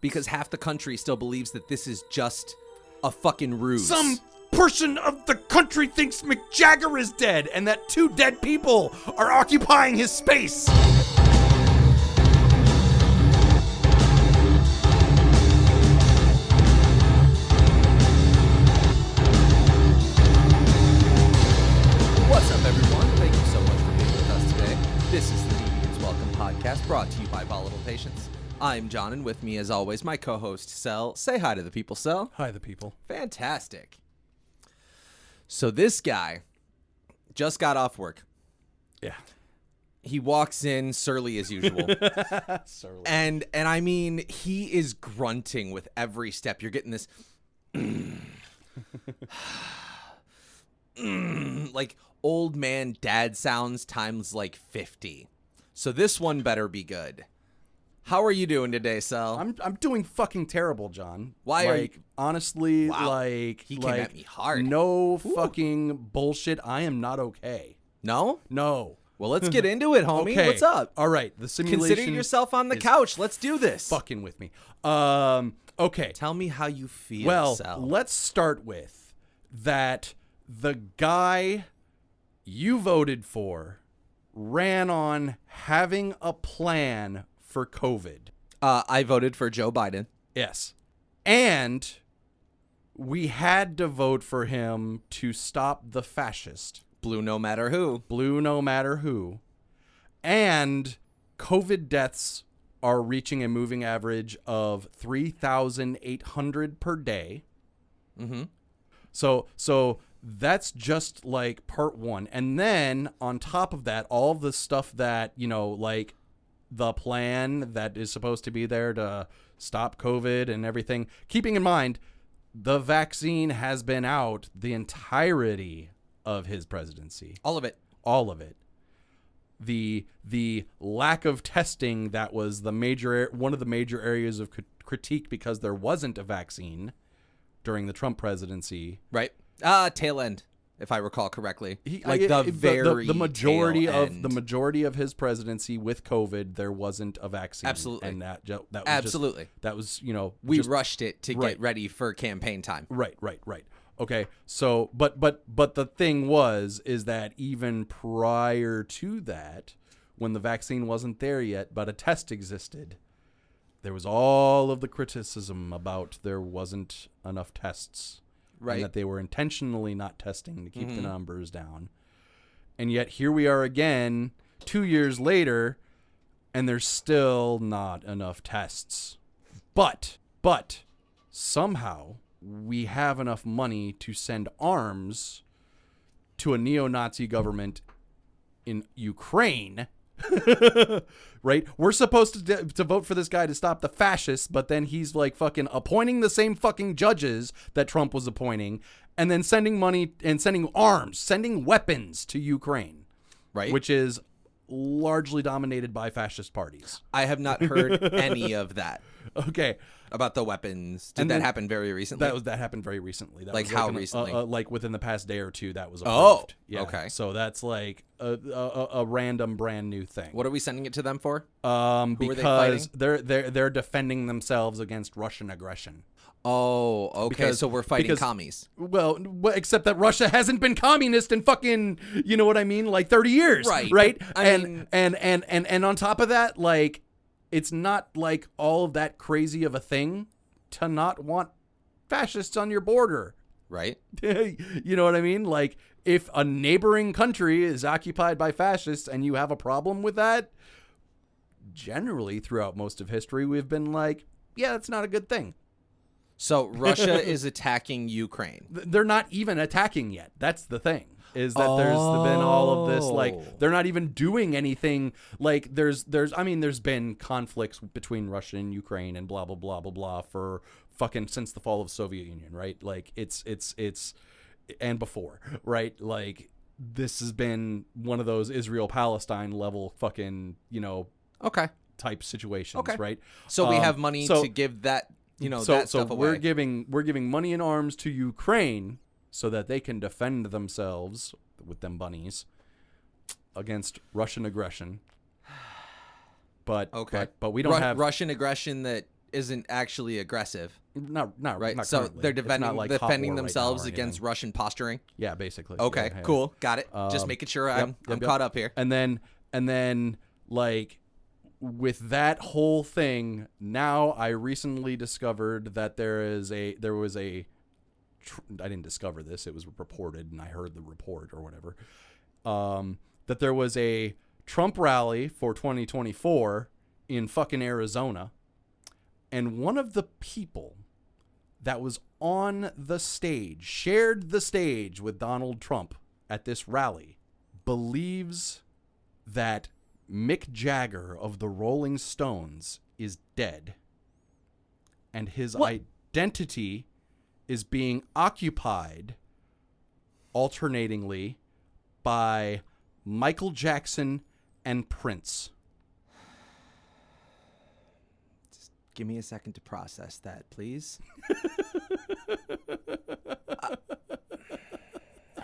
because half the country still believes that this is just a fucking ruse. Some portion of the country thinks Mick Jagger is dead and that 2 dead people are occupying his space. What's up, everyone? Thank you so much for being with us today. This is the Deviance Welcome podcast, brought to you by Volatile Patience. I'm John, and with me, as always, my co-host, Sel. Say hi to the people, Sel. Hi, the people. Fantastic. So this guy just got off work. Yeah. He walks in surly as usual. Surly. And I mean, he is grunting with every step. You're getting this like old man dad sounds times like 50. So this one better be good. How are you doing today, Sel? I'm doing fucking terrible, John. Why are you... honestly, Wow. He came at me hard. No fucking bullshit. I am not okay. No? No. Well, let's get into it, homie. Okay. What's up? All right. The simulation. Consider yourself on the is couch. Let's do this. Fucking with me. Okay. Tell me how you feel, Well, Sel. let's start with that the guy you voted for ran on having a plan for COVID. I voted for Joe Biden. Yes. And we had to vote for him to stop the fascist. Blue no matter who. Blue no matter who. And COVID deaths are reaching a moving average of 3,800 per day. Mm-hmm. So that's just like part one. And then on top of that, all of the stuff that, like the plan that is supposed to be there to stop COVID and everything. Keeping in mind, the vaccine has been out the entirety of his presidency. All of it. All of it. The lack of testing that was one of the major areas of critique because there wasn't a vaccine during the Trump presidency. Right. Tail end, if I recall correctly. The majority of his presidency with COVID, there wasn't a vaccine. Absolutely. And that was absolutely. We rushed it to get ready for campaign time. Right. Okay. So, but the thing is that even prior to that, when the vaccine wasn't there yet, but a test existed, there was all of the criticism about there wasn't enough tests. Right. And that they were intentionally not testing to keep the numbers down. And yet here we are again 2 years later, and there's still not enough tests. But somehow we have enough money to send arms to a neo-Nazi government in Ukraine. Right? We're supposed to vote for this guy to stop the fascists, but then he's like fucking appointing the same fucking judges that Trump was appointing, and then sending money and sending arms, sending weapons to Ukraine. Right. Which is largely dominated by fascist parties. I have not heard any of that. Okay. About the weapons. Did that happen very recently? That happened very recently. That like was how recently? Like within the past day or two, that was approved. Oh, yeah. Okay. So that's like a random brand new thing. What are we sending it to them for? Because they're defending themselves against Russian aggression. Oh, okay. So we're fighting commies. Well, except that Russia hasn't been communist in fucking, you know what I mean, like 30 years. Right. And on top of that, like, it's not like all of that crazy of a thing to not want fascists on your border. Right. You know what I mean? Like, if a neighboring country is occupied by fascists and you have a problem with that, generally throughout most of history, we've been like, yeah, that's not a good thing. So Russia is attacking Ukraine. They're not even attacking yet. That's the thing. Is that there's been all of this, like, they're not even doing anything. Like, there's been conflicts between Russia and Ukraine and blah, blah, blah, blah, blah for fucking since the fall of the Soviet Union, right? Like, it's, and before, right? Like, this has been one of those Israel-Palestine level fucking, okay, type situations, okay, right? So we have money to give that, that stuff away. We're giving money and arms to Ukraine so that they can defend themselves with them bunnies against Russian aggression. But we don't have Russian aggression that isn't actually aggressive, Not right? Not so currently. they're It's not like hot defending war right now themselves or against anything. Russian posturing. Yeah, basically. Okay, Yeah. cool, got it. Just making sure I'm caught up here. And then like with that whole thing, now I recently discovered that there was a I didn't discover this, it was reported and I heard the report or whatever. That there was a Trump rally for 2024 in fucking Arizona, and one of the people that was on the stage, shared the stage with Donald Trump at this rally, believes that Mick Jagger of the Rolling Stones is dead, and his identity is being occupied alternatingly by Michael Jackson and Prince. Just give me a second to process that, please.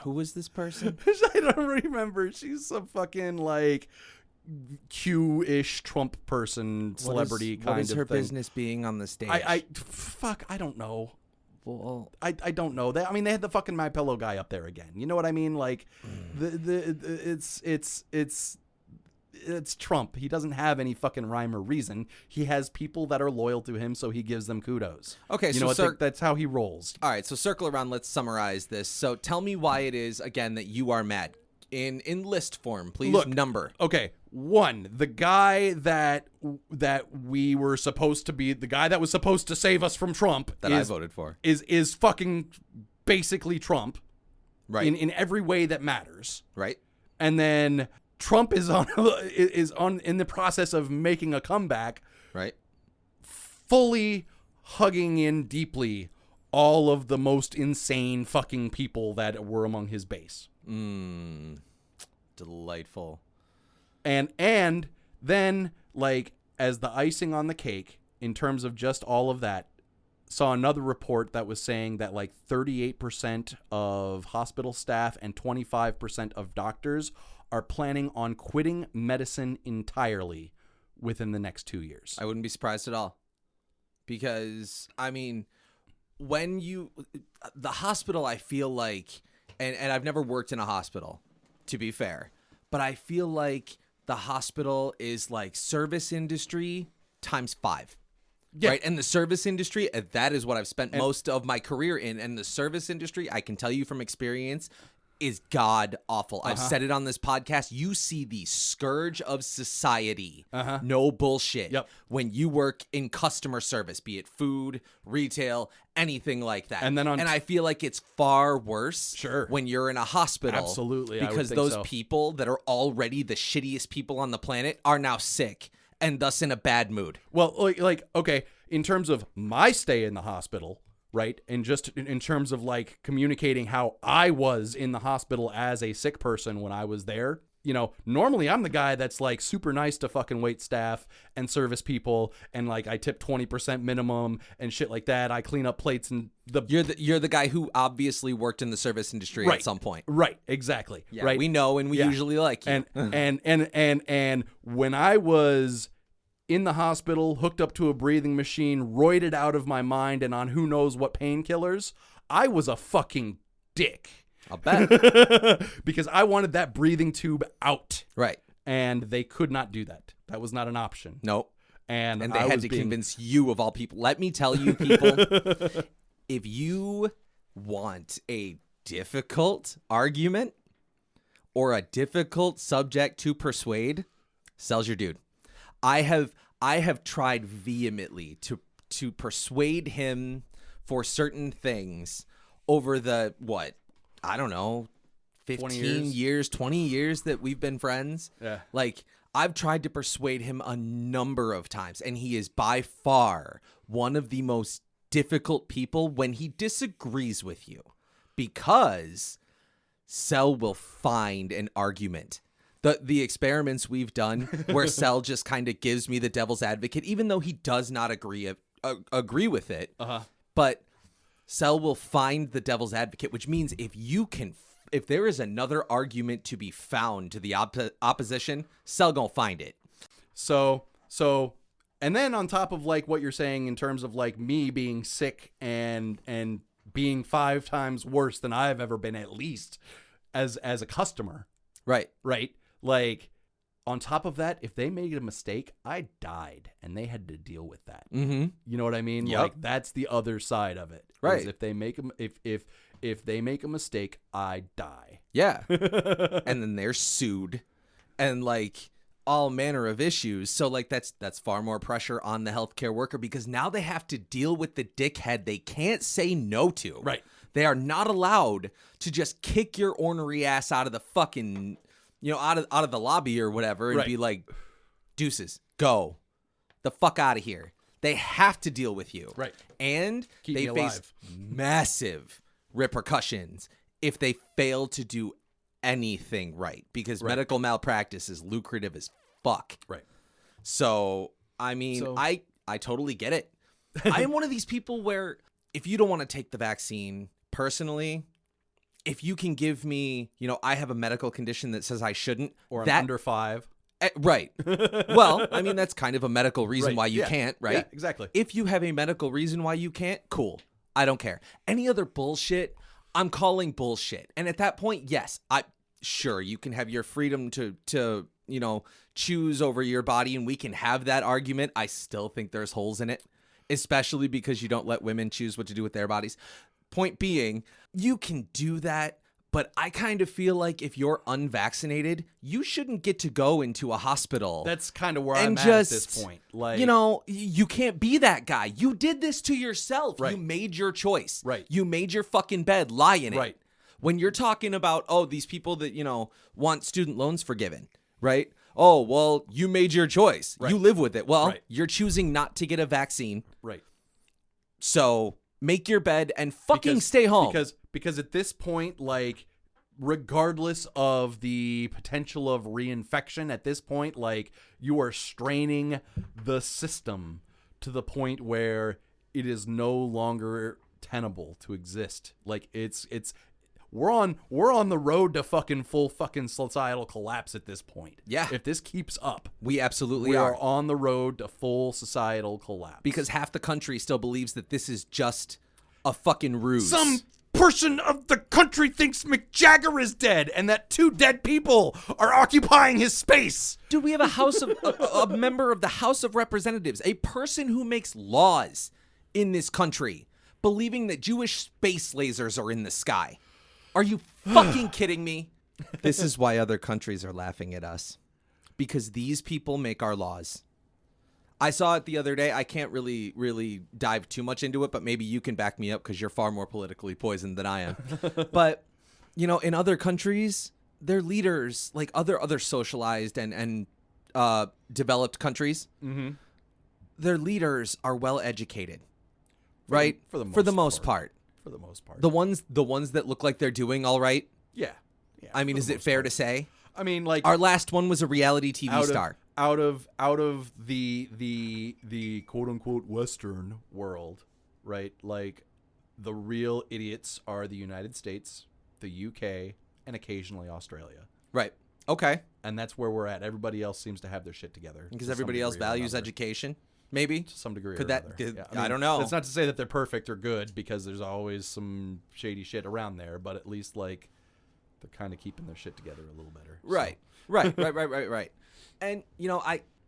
Who was this person? I don't remember. She's some fucking like Q-ish Trump person, celebrity kind of thing. What is her business being on the stage? I don't know. Well, I don't know. I mean, they had the fucking My Pillow guy up there again. You know what I mean? Like, it's Trump. He doesn't have any fucking rhyme or reason. He has people that are loyal to him, so he gives them kudos. Okay, you know what? That's how he rolls. All right, so circle around. Let's summarize this. So tell me why it is again that you are mad in list form, please. Look, number. Okay, one, the guy that we were supposed to be, the guy that was supposed to save us from Trump, I voted for, is fucking basically Trump, right? In every way that matters, right? And then Trump is in the process of making a comeback, right? Fully hugging in deeply all of the most insane fucking people that were among his base. Delightful. And then, like, as the icing on the cake, in terms of just all of that, saw another report that was saying that like 38% of hospital staff and 25% of doctors are planning on quitting medicine entirely within the next 2 years. I wouldn't be surprised at all. Because, I mean, when the hospital, I feel like, and I've never worked in a hospital, to be fair, but I feel like the hospital is like service industry times 5. Yeah. Right. And the service industry, that is what I've spent most of my career in. And the service industry, I can tell you from experience, is god awful. I've said it on this podcast. You see the scourge of society. No bullshit. Yep. When you work in customer service, be it food, retail, anything like that. And I feel like it's far worse when you're in a hospital. Absolutely. Because those people that are already the shittiest people on the planet are now sick and thus in a bad mood. Well, like okay, in terms of my stay in the hospital, right? And just in terms of like communicating how I was in the hospital as a sick person when I was there, you know, normally I'm the guy that's like super nice to fucking wait staff and service people, and like I tip 20% minimum and shit like that. I clean up plates and you're the guy who obviously worked in the service industry at some point. Right, exactly. Yeah, right. We know, and we usually like you. And when I was in the hospital, hooked up to a breathing machine, roided out of my mind, and on who knows what painkillers, I was a fucking dick. I'll bet. Because I wanted that breathing tube out. Right. And they could not do that. That was not an option. Nope. And they had to convince you of all people. Let me tell you, people, if you want a difficult argument or a difficult subject to persuade, Cell's your dude. I have tried vehemently to persuade him for certain things over the, I don't know, 15 years, 20 years that we've been friends. Yeah. Like, I've tried to persuade him a number of times, and he is by far one of the most difficult people when he disagrees with you, because Cell will find an argument. The experiments we've done where Cell just kind of gives me the devil's advocate, even though he does not agree with it. But Cell will find the devil's advocate, which means if there is another argument to be found to the opposition, Cell gonna find it. So And then on top of like what you're saying in terms of like me being sick and being 5 times worse than I've ever been, at least as a customer. Right. Right. Like on top of that, if they made a mistake, I died and they had to deal with that. Mm-hmm. You know what I mean? Yep. Like that's the other side of it. Right. Is if they make if they make a mistake, I die. Yeah. And then they're sued and like all manner of issues. So like that's far more pressure on the healthcare worker because now they have to deal with the dickhead they can't say no to. Right. They are not allowed to just kick your ornery ass out of the fucking, out of the lobby or whatever and Right. be like, deuces, go the fuck out of here. They have to deal with you. Right. And Keep they me face alive. massive repercussions if they fail to do anything right because medical malpractice is lucrative as fuck. Right. So, I mean, I totally get it. I am one of these people where if you don't want to take the vaccine personally, if you can give me, I have a medical condition that says I shouldn't. Or I'm under 5. Right. Well, I mean, that's kind of a medical reason Right. why you Yeah. can't, right? Yeah, exactly. If you have a medical reason why you can't, cool. I don't care. Any other bullshit, I'm calling bullshit. And at that point, yes, sure, you can have your freedom to choose over your body and we can have that argument. I still think there's holes in it, especially because you don't let women choose what to do with their bodies. Point being, you can do that, but I kind of feel like if you're unvaccinated, you shouldn't get to go into a hospital. That's kind of where and I'm at just, this point. Like, you can't be that guy. You did this to yourself. Right. You made your choice. Right. You made your fucking bed. Lie in it. Right. When you're talking about, these people that, want student loans forgiven, right? Oh, well, you made your choice. Right. You live with it. Well, Right. you're choosing not to get a vaccine. Right. So make your bed and fucking stay home. Because at this point, like, regardless of the potential of reinfection, at this point, like, you are straining the system to the point where it is no longer tenable to exist. Like, we're on the road to fucking full fucking societal collapse at this point. Yeah. If this keeps up, We absolutely we are. are on the road to full societal collapse. Because half the country still believes that this is just a fucking ruse. some portion of the country thinks Mick Jagger is dead and that 2 dead people are occupying his space. Dude, we have a member of the House of Representatives, a person who makes laws in this country, believing that Jewish space lasers are in the sky. Are you fucking kidding me? This is why other countries are laughing at us. Because these people make our laws. I saw it the other day. I can't really dive too much into it, but maybe you can back me up because you're far more politically poisoned than I am. But, in other countries, their leaders, like other socialized and developed countries, their leaders are well educated, right? For the most part. For the most part. The ones that look like they're doing all right. Yeah. I mean, is it fair to say? I mean, like, Our last one was a reality TV star. Out of the quote unquote Western world, right? Like, the real idiots are the United States, the UK, and occasionally Australia. Right. Okay. And that's where we're at. Everybody else seems to have their shit together. Because everybody else values education, maybe? To some degree. Could or that? another. Yeah, I don't know. That's not to say that they're perfect or good, because there's always some shady shit around there. But at least, like, they're kind of keeping their shit together a little better. Right. Right. And,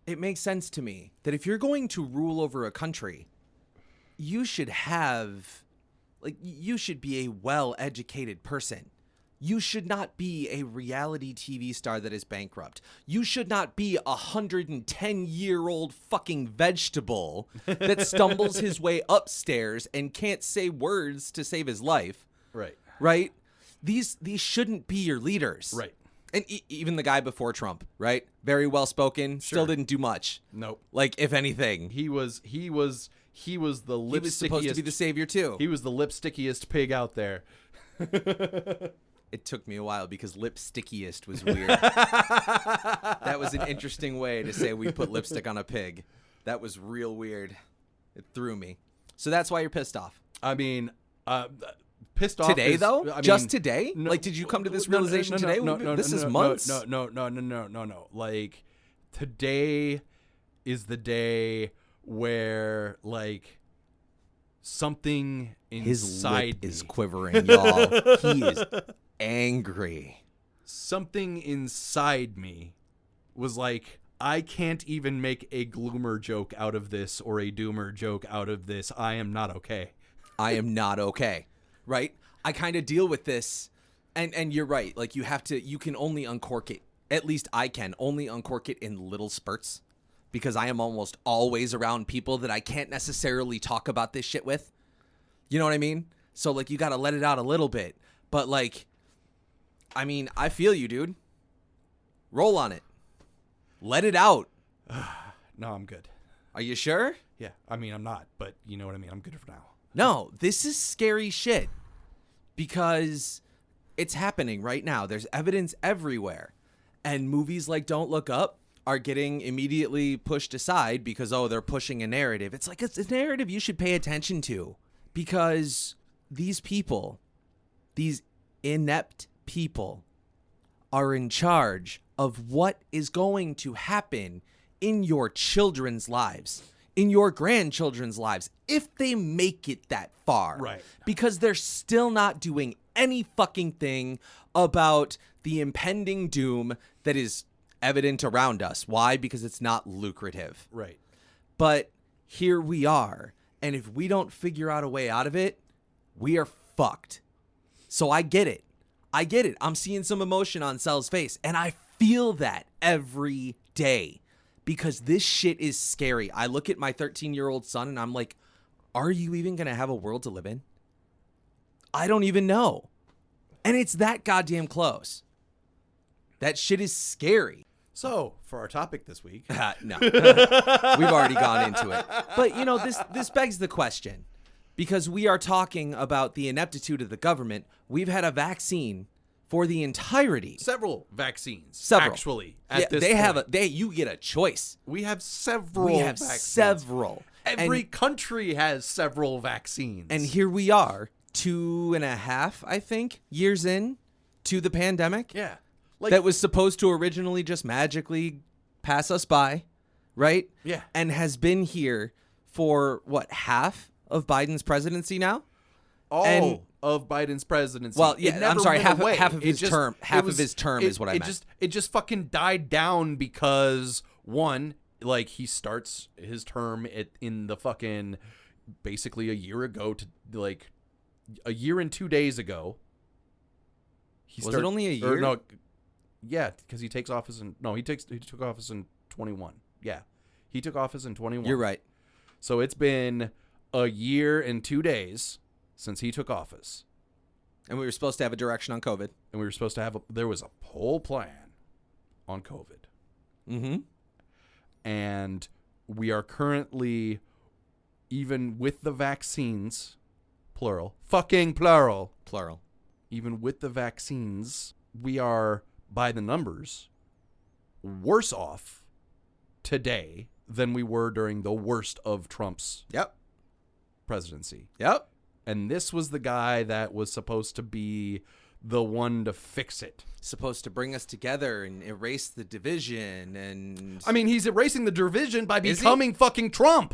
it makes sense to me that if you're going to rule over a country, you should be a well-educated person. You should not be a reality TV star that is bankrupt. You should not be a 110-year-old fucking vegetable that stumbles his way upstairs and can't say words to save his life. Right. Right? These shouldn't be your leaders. Right. And even the guy before Trump, right? Very well spoken, still didn't do much. Nope. Like, if anything, He was the he was supposed to be the savior too. He was the lipstickiest pig out there. It took me a while because lipstickiest was weird. That was an interesting way to say we put lipstick on a pig. That was real weird. It threw me. So that's why you're pissed off. I mean, pissed off Today, is, though? I mean, Just today? no- Like, did you come to this realization today? This is months. No. Like, today is the day where like something His inside lip me is quivering, y'all. He is angry. something inside me was like, I can't even make a gloomer joke out of this or a doomer joke out of this. I am not okay. I am not okay. Right? I kind of deal with this, and you're right. Like you can only uncork it. At least I can only uncork it in little spurts because I am almost always around people that I can't necessarily talk about this shit with. You know what I mean? So like you got to let it out a little bit. But like, I mean, I feel you, dude. Roll on it. Let it out. No, I'm good. Are you sure? Yeah, I mean, I'm not, but you know what I mean. I'm good for now. No, this is scary shit because it's happening right now. There's evidence everywhere. And movies like Don't Look Up are getting immediately pushed aside because, oh, they're pushing a narrative. It's like it's a narrative you should pay attention to because these people, these inept people, are in charge of what is going to happen in your children's lives, in your grandchildren's lives, if they make it that far. Right. Because they're still not doing any fucking thing about the impending doom that is evident around us. Why? Because it's not lucrative. Right. But here we are. And if we don't figure out a way out of it, we are fucked. So I get it. I get it. I'm seeing some emotion on Cell's face, and I feel that every day because this shit is scary. I look at my 13-year-old son, and I'm like, are you even going to have a world to live in? I don't even know. And it's that goddamn close. That shit is scary. So, for our topic this week. No. We've already gone into it. But, you know, this begs the question. Because we are talking about the ineptitude of the government, we've had a vaccine for the entirety. Several vaccines. Several. Actually, you get a choice. We have several We have vaccines. several. Every country has several vaccines. And here we are, 2.5, I think, years in to the pandemic. yeah. Like, That was supposed to originally just magically pass us by, right? Yeah. And has been here for, what, half of Biden's presidency now? all of Biden's presidency. Well, yeah, I'm sorry, half of his term. Half of his term is what I meant. It just fucking died down because, one, like, he starts his term in the fucking, basically a year ago to, like, a year and 2 days ago. Was it only a year? No, yeah, because he takes office in, no, he took office in 21. Yeah, he took office in 21. You're right. So it's been a year and 2 days since he took office. And we were supposed to have a direction on COVID. And we were supposed to have there was a whole plan on COVID. Mm-hmm. And we are currently, even with the vaccines, plural, fucking plural, even with the vaccines, we are, by the numbers, worse off today than we were during the worst of Trump's presidency. Yep. And this was the guy that was supposed to be the one to fix it. Supposed to bring us together and erase the division. And I mean, he's erasing the division by becoming fucking Trump.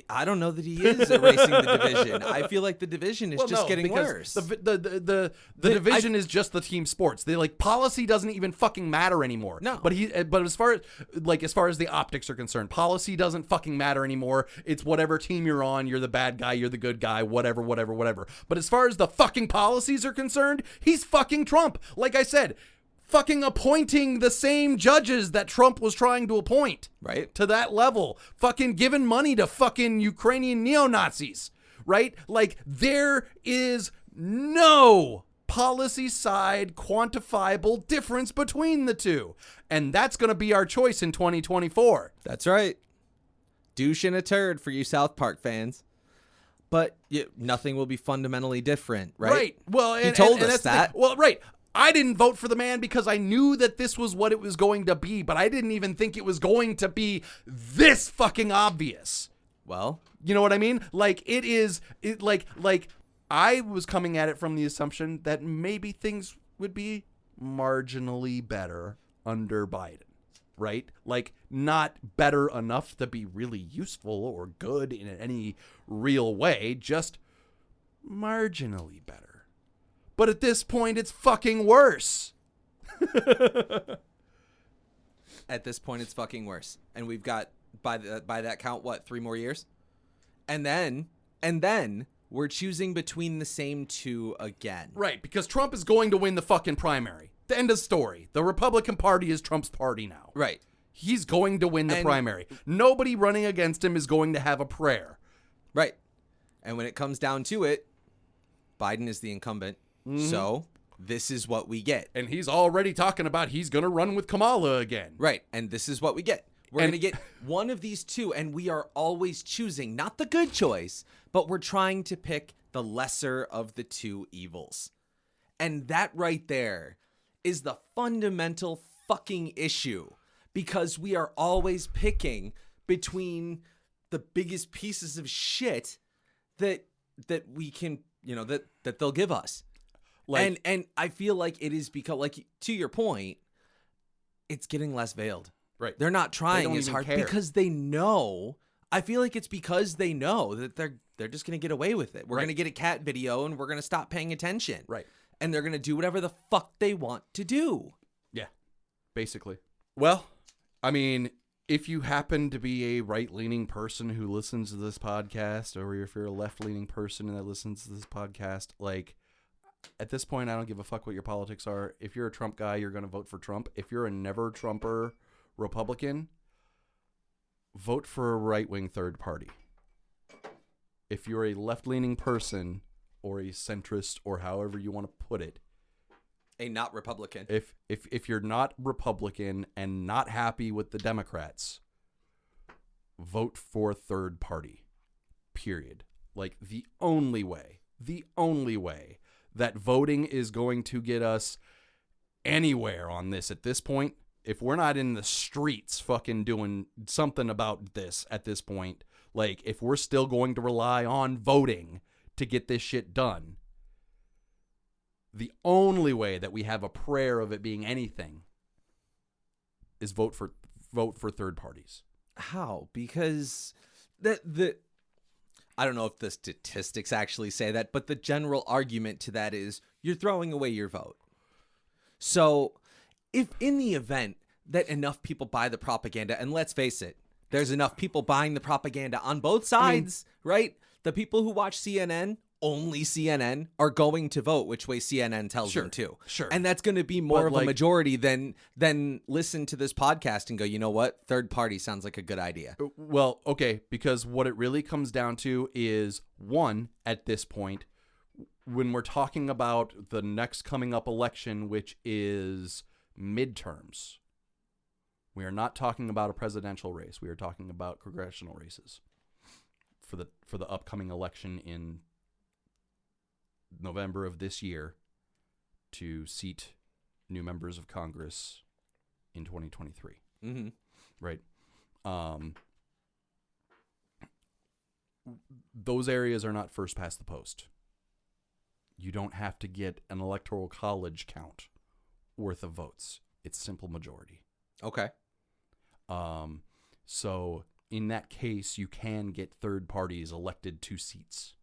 I don't know that he is erasing the division. I feel like the division is just getting worse. The division is just the team sports. They, like, policy doesn't even fucking matter anymore. No. But as far as the optics are concerned, policy doesn't fucking matter anymore. It's whatever team you're on, you're the bad guy, you're the good guy, whatever. But as far as the fucking policies are concerned, he's fucking Trump. Like I said, fucking appointing the same judges that Trump was trying to appoint. Right. To that level. Fucking giving money to fucking Ukrainian neo-Nazis. Right? Like, there is no policy side quantifiable difference between the two. And that's going to be our choice in 2024. That's right. Douche and a turd for you South Park fans. But nothing will be fundamentally different, right? Right. Well, he told us that. Well, right. I didn't vote for the man because I knew that this was what it was going to be, but I didn't even think it was going to be this fucking obvious. Well, you know what I mean? Like, like I was coming at it from the assumption that maybe things would be marginally better under Biden. right? Like, not better enough to be really useful or good in any real way, just marginally better. But at this point, it's fucking worse. At this point, it's fucking worse. And we've got, by that count, what, 3 more years? And then we're choosing between the same two again. Right, because Trump is going to win the fucking primary. The end of story. The Republican Party is Trump's party now. Right. He's going to win the primary. Nobody running against him is going to have a prayer. Right. And when it comes down to it, Biden is the incumbent. Mm-hmm. So this is what we get. And he's already talking about he's going to run with Kamala again. Right. And this is what we get. We're going to get one of these two, and we are always choosing not the good choice, but we're trying to pick the lesser of the two evils. And that right there is the fundamental fucking issue, because we are always picking between the biggest pieces of shit that we can, that they'll give us. Like, and I feel like it is because, like, to your point, it's getting less veiled. Right. They're not trying as hard because they know. I feel like it's because they know that they're just going to get away with it. We're going to get a cat video and we're going to stop paying attention. Right. And they're going to do whatever the fuck they want to do. Yeah. Basically. Well, I mean, if you happen to be a right-leaning person who listens to this podcast, or if you're a left-leaning person that listens to this podcast, like, at this point, I don't give a fuck what your politics are. If you're a Trump guy, you're going to vote for Trump. If you're a never-Trumper Republican, vote for a right-wing third party. If you're a left-leaning person or a centrist or however you want to put it, a not Republican. If you're not Republican and not happy with the Democrats, vote for third party. Period. Like, the only way that voting is going to get us anywhere on this at this point, if we're not in the streets fucking doing something about this at this point, like, if we're still going to rely on voting to get this shit done, the only way that we have a prayer of it being anything is vote for third parties. How? Because I don't know if the statistics actually say that, but the general argument to that is you're throwing away your vote. So if in the event that enough people buy the propaganda, and let's face it, there's enough people buying the propaganda on both sides, right? The people who watch CNN, only CNN, are going to vote which way CNN tells them to. Sure. And that's going to be more of a majority than listen to this podcast and go, you know what? Third party sounds like a good idea. Well, okay, because what it really comes down to is, one, at this point, when we're talking about the next coming up election, which is midterms, we are not talking about a presidential race. We are talking about congressional races for the upcoming election in November of this year to seat new members of Congress in 2023. Mm-hmm. Right. Those areas are not first past the post. You don't have to get an electoral college count worth of votes. It's simple majority. Okay. So in that case, you can get third parties elected to seats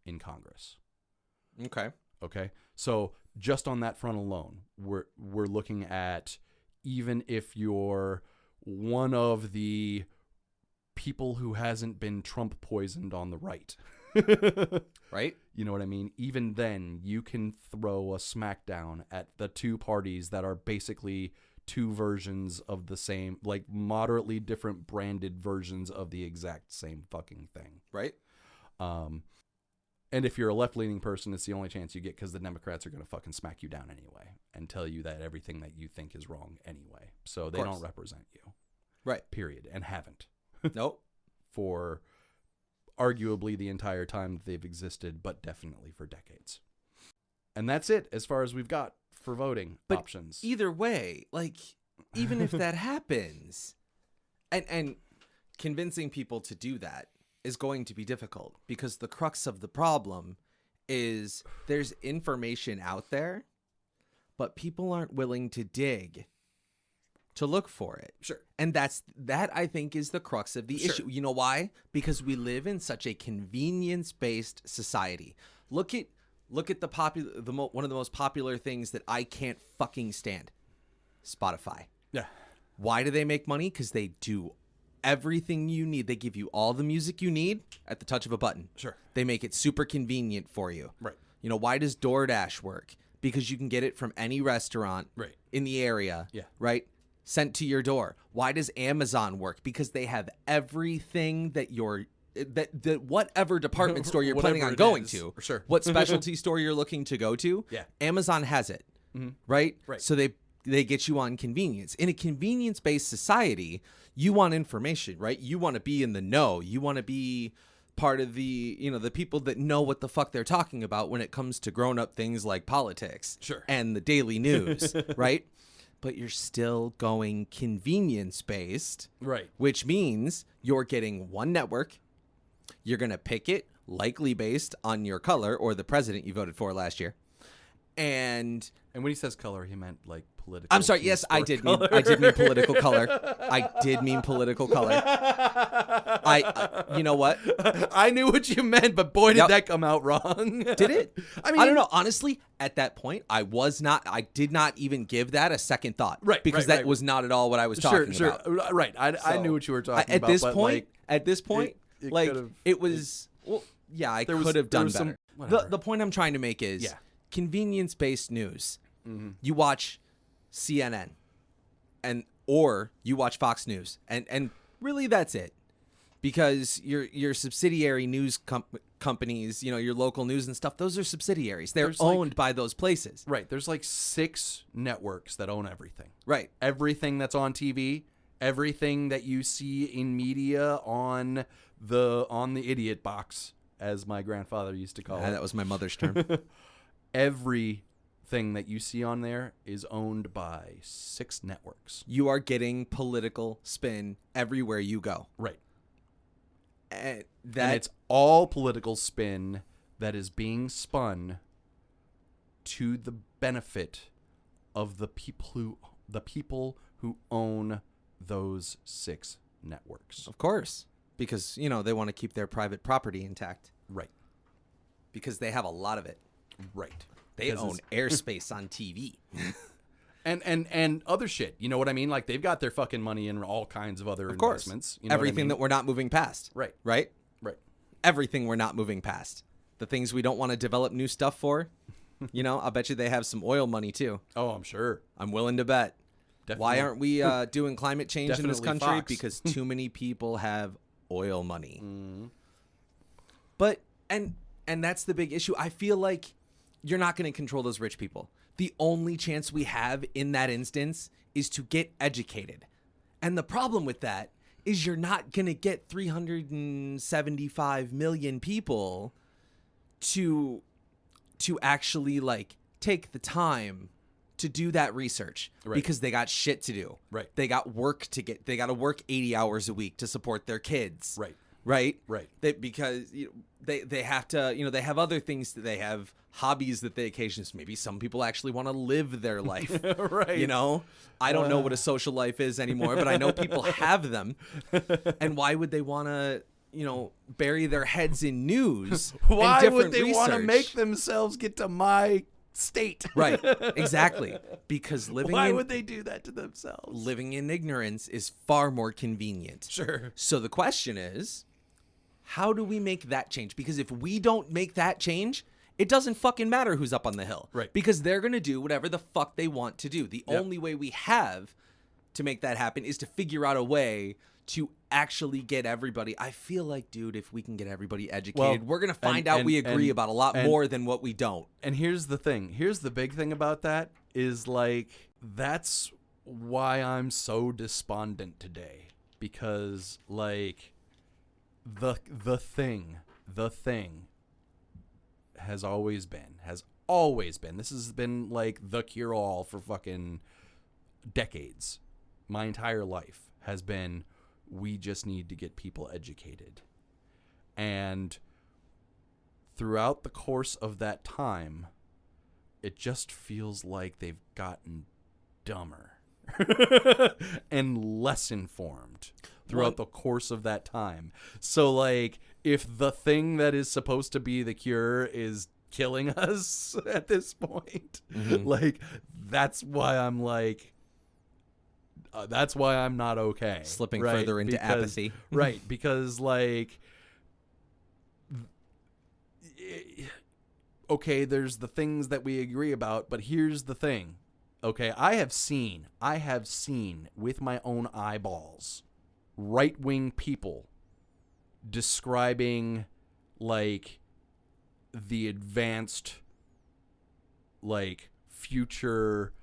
in Congress. Okay. So just on that front alone, we're looking at, even if you're one of the people who hasn't been Trump poisoned on the right, right? You know what I mean? Even then, you can throw a smackdown at the two parties that are basically two versions of the same, like moderately different branded versions of the exact same fucking thing. Right. And if you're a left-leaning person, it's the only chance you get, because the Democrats are going to fucking smack you down anyway and tell you that everything that you think is wrong anyway. So they don't represent you. Right. Period. And haven't. Nope. For arguably the entire time that they've existed, but definitely for decades. And that's it as far as we've got for voting options. Either way, like, even if that happens, and convincing people to do that is going to be difficult, because the crux of the problem is there's information out there, but people aren't willing to dig to look for it. Sure. And that I think is the crux of the issue. You know why? Because we live in such a convenience-based society. Look at the one of the most popular things that I can't fucking stand. Spotify. Yeah. Why do they make money? Because they do everything you need. They give you all the music you need at the touch of a button. Sure. They make it super convenient for you. Right. You know, why does DoorDash work? Because you can get it from any restaurant in the area. Yeah. Right? Sent to your door. Why does Amazon work? Because they have everything that that whatever department store you're planning on going to. Sure. What specialty store you're looking to go to. Yeah. Amazon has it. Mm-hmm. Right? Right. So they get you on convenience. In a convenience-based society, you want information, right? You want to be in the know. You want to be part of the people that know what the fuck they're talking about when it comes to grown-up things like politics. Sure. And the daily news, right? But you're still going convenience-based. Right. Which means you're getting one network. You're going to pick it likely based on your color or the president you voted for last year. And when he says color, he meant like political. I'm sorry. Yes, I did mean political color. I did mean political color. You know what? I knew what you meant, but boy, did that come out wrong. Did it? I mean, I don't know. Honestly, at that point, I did not even give that a second thought. Right. Because that was not at all what I was talking about. Sure. Right. I knew what you were talking about. At this point, it was, well, yeah, I could have done better. The point I'm trying to make is convenience-based news. Mm-hmm. You watch CNN or you watch Fox News and really that's it, because your subsidiary news companies, your local news and stuff, those are subsidiaries. They're owned by those places. Right. There's like 6 networks that own everything. Right. Everything that's on TV, everything that you see in media on the idiot box, as my grandfather used to call it. That was my mother's term. Everything that you see on there is owned by 6 networks. You are getting political spin everywhere you go. Right. And it's all political spin that is being spun to the benefit of the people who own those 6 networks. Of course. Because, they want to keep their private property intact. Right. Because they have a lot of it. Right. They own airspace on TV. And other shit. You know what I mean? Like, they've got their fucking money in all kinds of other investments. You know everything that we're not moving past. Right. Right? Right. Everything we're not moving past. The things we don't want to develop new stuff for. I'll bet you they have some oil money too. Oh, I'm sure. I'm willing to bet. Definitely. Why aren't we doing climate change in this country? Fox. Because too many people have oil money. Mm-hmm. But, and that's the big issue. I feel like you're not going to control those rich people. The only chance we have in that instance is to get educated. And the problem with that is you're not going to get 375 million people to actually take the time to do that research, because they got shit to do. Right. They got work they got to work 80 hours a week to support their kids. Right. Right. Right. Because they have to, they have other things that they have, hobbies that they occasionally, maybe some people actually want to live their life. Right. I don't know what a social life is anymore, but I know people have them. And why would they want to, bury their heads in news? Why and would they want to make themselves get to my state? Right. Exactly. Because why would they do that to themselves? Living in ignorance is far more convenient. Sure. So the question is, how do we make that change? Because if we don't make that change, it doesn't fucking matter who's up on the hill. Right. Because they're going to do whatever the fuck they want to do. The only way we have to make that happen is to figure out a way to actually get everybody. I feel like, dude, if we can get everybody educated, we're going to find out we agree about a lot more than what we don't. And here's the thing. Here's the big thing about that is that's why I'm so despondent today. Because the thing has always been. This has been the cure-all for fucking decades. My entire life has been, we just need to get people educated. And throughout the course of that time, it just feels like they've gotten dumber and less informed throughout the course of that time. So, like, if the thing that is supposed to be the cure is killing us at this point, like, that's why I'm like, that's why I'm not okay. Slipping further into apathy. Right, because, like, okay, there's the things that we agree about, but here's the thing. Okay, I have seen with my own eyeballs right-wing people describing, like, the advanced, like, future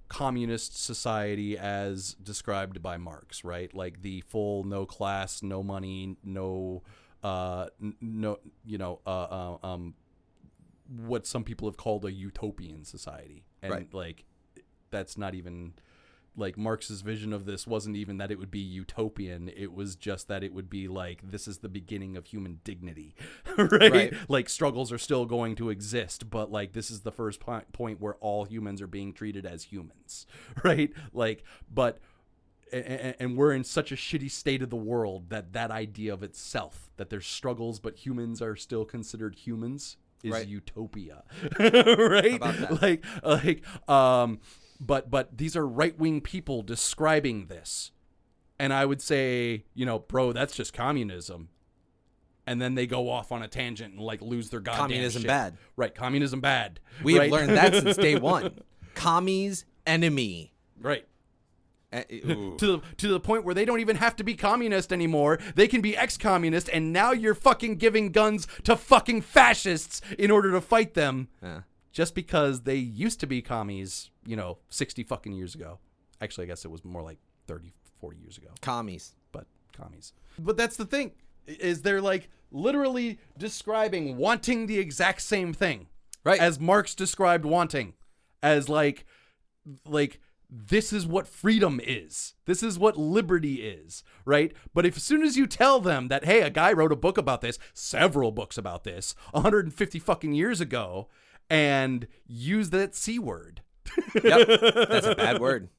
communist society as described by Marx, right? Like the full no class, no money, no what some people have called a utopian society. And right. like, that's not even, like, Marx's vision of this wasn't even that it would be utopian. It was just that it would be like, this is the beginning of human dignity, right? Like, struggles are still going to exist, but, like, this is the first point where all humans are being treated as humans, right? Like, but, and we're in such a shitty state of the world that idea of itself, that there's struggles, but humans are still considered humans, is utopia, right? About that. But these are right-wing people describing this. And I would say, bro, that's just communism. And then they go off on a tangent and, like, lose their goddamn communism shit. Bad. Right, communism bad. We have learned that since day one. Commies enemy. Right. To the point where they don't even have to be communist anymore. They can be ex-communist, and now you're fucking giving guns to fucking fascists in order to fight them. Yeah. Just because they used to be commies, 60 fucking years ago. Actually, I guess it was more like 30, 40 years ago. Commies. But commies. But that's the thing, is they're, like, literally describing wanting the exact same thing. Right. As Marx described wanting. As, like, this is what freedom is. This is what liberty is, right? But as soon as you tell them that, hey, a guy wrote a book about this, several books about this, 150 fucking years ago, and use that C word. Yep, that's a bad word.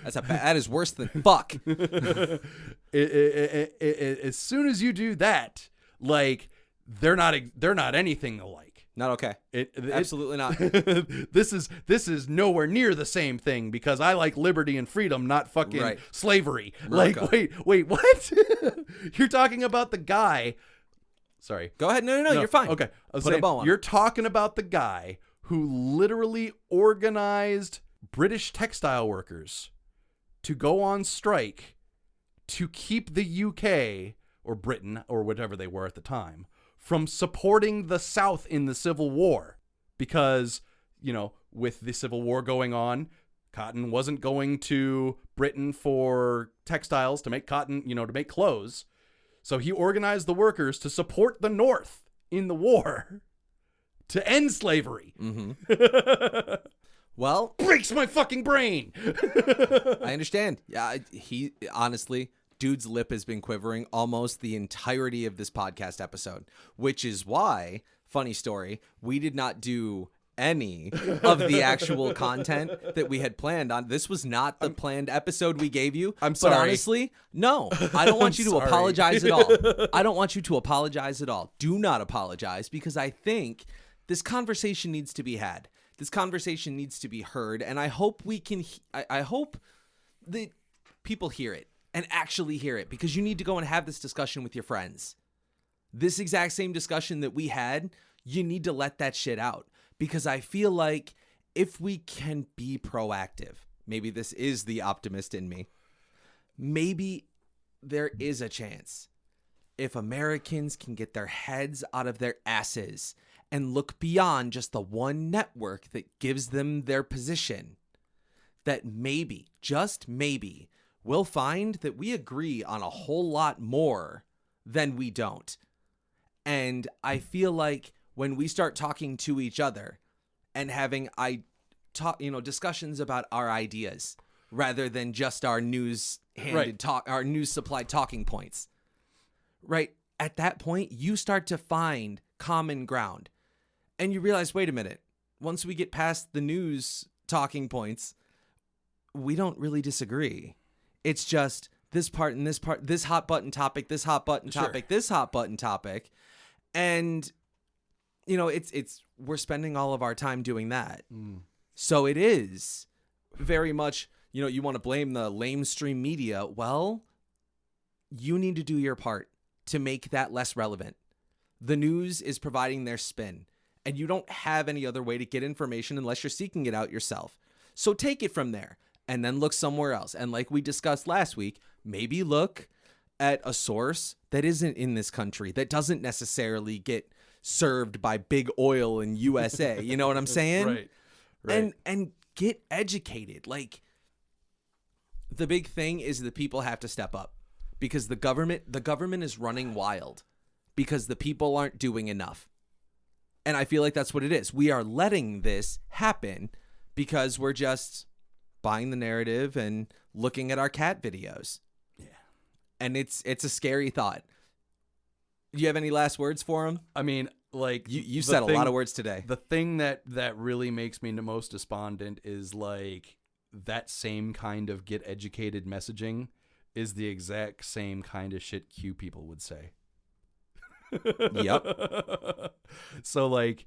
That is worse than fuck. As soon as you do that, like, they're not anything alike. Not okay. Absolutely not. This is nowhere near the same thing, because I like liberty and freedom, not fucking slavery. America. Like, wait, what? You're talking about the guy. Sorry. Go ahead. No, you're fine. Okay. Put a bow on. You're talking about the guy who literally organized British textile workers to go on strike to keep the UK, or Britain, or whatever they were at the time, from supporting the South in the Civil War. Because, with the Civil War going on, cotton wasn't going to Britain for textiles to make cotton, to make clothes. So he organized the workers to support the North in the war to end slavery. Mm-hmm. Well, breaks my fucking brain. I understand. Yeah, he honestly, dude's lip has been quivering almost the entirety of this podcast episode, which is why, funny story, we did not do any of the actual content that we had planned on. This was not the planned episode we gave you. I'm sorry. But honestly, no, I don't want you to apologize at all. I don't want you to apologize at all. Do not apologize, because I think this conversation needs to be had. This conversation needs to be heard, and I hope I hope that people hear it and actually hear it, because you need to go and have this discussion with your friends. This exact same discussion that we had, you need to let that shit out, because I feel like if we can be proactive, maybe this is the optimist in me, maybe there is a chance if Americans can get their heads out of their asses and look beyond just the one network that gives them their position, that maybe, just maybe, we'll find that we agree on a whole lot more than we don't. And I feel like when we start talking to each other and having discussions about our ideas rather than just our our news supplied talking points, right? At that point, you start to find common ground. And you realize, wait a minute, once we get past the news talking points, we don't really disagree. It's just this part and this part, this hot button topic, this hot button topic, this hot button topic. And, you know, we're spending all of our time doing that. So it is very much, you know, you want to blame the lamestream media. Well, you need to do your part to make that less relevant. The news is providing their spin, and you don't have any other way to get information unless you're seeking it out yourself. So take it from there and then look somewhere else. And like we discussed last week, maybe look at a source that isn't in this country, that doesn't necessarily get served by big oil in USA. You know what I'm saying? Right. And get educated. Like, the big thing is the people have to step up, because the government is running wild because the people aren't doing enough. And I feel like that's what it is. We are letting this happen because we're just buying the narrative and looking at our cat videos. Yeah. And it's a scary thought. Do you have any last words for him? I mean, like, you said a lot of words today. The thing that really makes me the most despondent is, like, that same kind of get educated messaging is the exact same kind of shit Q people would say. Yep. So, like,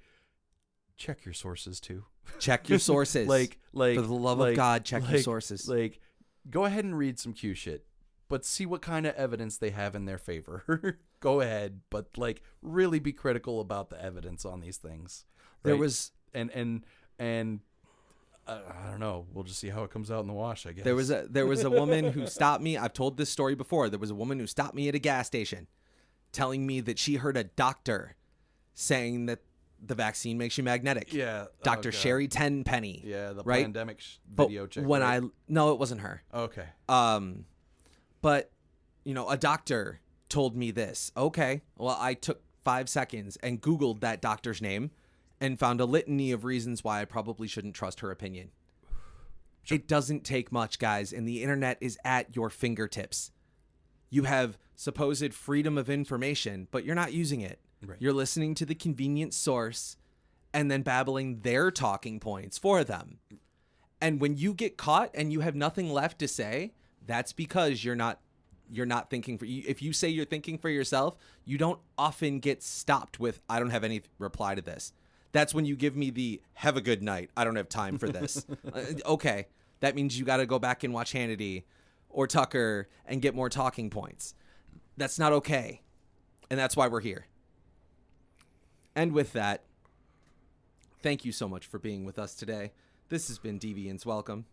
check your sources too. Check your sources. like for the love of God, check your sources. Like, go ahead and read some Q shit, but see what kind of evidence they have in their favor. Go ahead, but, like, really be critical about the evidence on these things. Right? There was and I don't know. We'll just see how it comes out in the wash, I guess. There was a woman who stopped me. I've told this story before. There was a woman who stopped me at a gas station telling me that she heard a doctor saying that the vaccine makes you magnetic. Yeah. Dr. Sherry Tenpenny. Yeah, the right? pandemic video chick. No, it wasn't her. Okay. But, you know, a doctor told me this. Okay. Well, I took 5 seconds and Googled that doctor's name and found a litany of reasons why I probably shouldn't trust her opinion. Sure. It doesn't take much, guys, and the internet is at your fingertips. You have supposed freedom of information, but you're not using it. Right. You're listening to the convenient source and then babbling their talking points for them. And when you get caught and you have nothing left to say, that's because you're not thinking for you. If you say you're thinking for yourself, you don't often get stopped with, I don't have any reply to this. That's when you give me the have a good night. I don't have time for this. Okay. That means you got to go back and watch Hannity or Tucker and get more talking points. That's not okay. And that's why we're here. And with that, thank you so much for being with us today. This has been Deviance Welcome.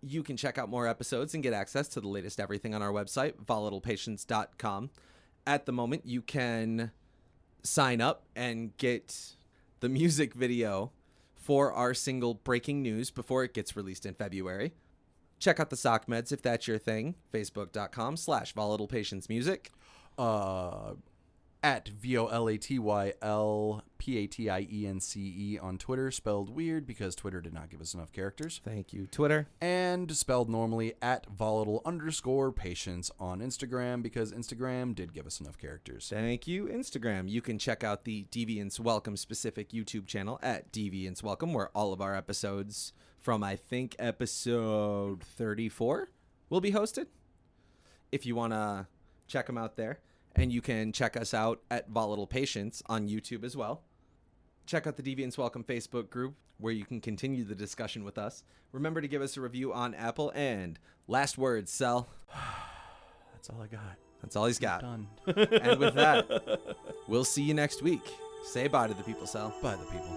You can check out more episodes and get access to the latest everything on our website, volatilepatience.com. At the moment, you can sign up and get the music video for our single Breaking News before it gets released in February. Check out the sock meds if that's your thing. Facebook.com/volatilepatiencemusic. At VOLATYLPATIENCE on Twitter, spelled weird because Twitter did not give us enough characters. Thank you, Twitter. And spelled normally at volatile_patience on Instagram because Instagram did give us enough characters. Thank you, Instagram. You can check out the Deviance Welcome specific YouTube channel at Deviance Welcome, where all of our episodes from, I think, episode 34 will be hosted. If you want to check them out there. And you can check us out at Volatile Patience on YouTube as well. Check out the Deviance Welcome Facebook group where you can continue the discussion with us. Remember to give us a review on Apple. And last words, Sel. That's all I got. That's all he's got. Done. And with that, we'll see you next week. Say bye to the people, Sel. Bye, the people.